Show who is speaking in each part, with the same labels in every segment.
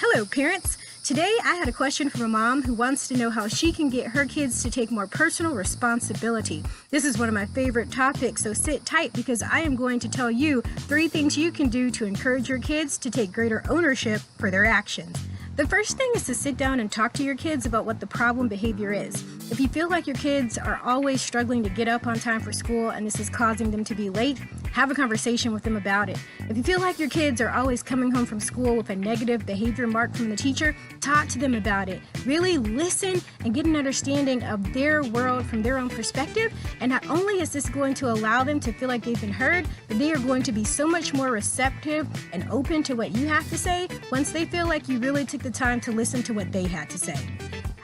Speaker 1: Hello, parents. Today I had a question from a mom who wants to know how she can get her kids to take more personal responsibility. This is one of my favorite topics, so sit tight because I am going to tell you 3 things you can do to encourage your kids to take greater ownership for their actions. The first thing is to sit down and talk to your kids about what the problem behavior is. If you feel like your kids are always struggling to get up on time for school and this is causing them to be late, have a conversation with them about it. If you feel like your kids are always coming home from school with a negative behavior mark from the teacher, talk to them about it. Really listen and get an understanding of their world from their own perspective. And not only is this going to allow them to feel like they've been heard, but they are going to be so much more receptive and open to what you have to say once they feel like you really took the time to listen to what they had to say.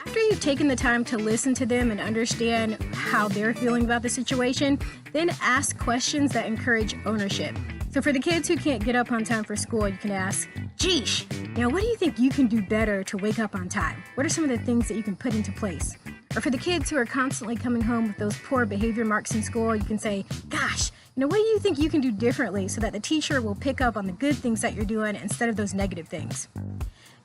Speaker 1: After you've taken the time to listen to them and understand how they're feeling about the situation, then ask questions that encourage ownership. So for the kids who can't get up on time for school, you can ask, "Geesh, what do you think you can do better to wake up on time? What are some of the things that you can put into place?" Or for the kids who are constantly coming home with those poor behavior marks in school, you can say, "Gosh, what do you think you can do differently so that the teacher will pick up on the good things that you're doing instead of those negative things?"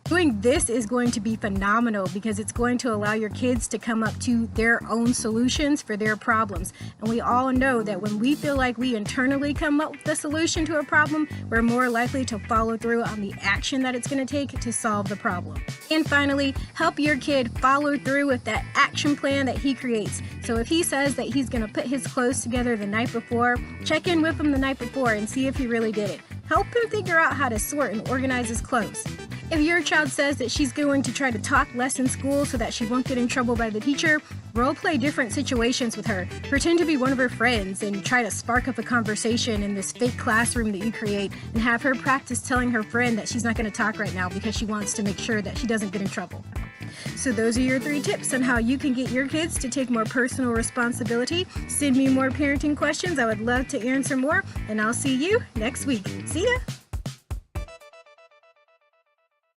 Speaker 1: Doing this is going to be phenomenal because it's going to allow your kids to come up to their own solutions for their problems. And we all know that when we feel like we internally come up with the solution to a problem, we're more likely to follow through on the action that it's going to take to solve the problem. And finally, help your kid follow through with that action plan that he creates. So if he says that he's going to put his clothes together the night before, check in with him the night before and see if he really did it. Help him figure out how to sort and organize his clothes. If your child says that she's going to try to talk less in school so that she won't get in trouble by the teacher, role play different situations with her. Pretend to be one of her friends and try to spark up a conversation in this fake classroom that you create and have her practice telling her friend that she's not going to talk right now because she wants to make sure that she doesn't get in trouble. So those are your 3 tips on how you can get your kids to take more personal responsibility. Send me more parenting questions. I would love to answer more, and I'll see you next week. See ya!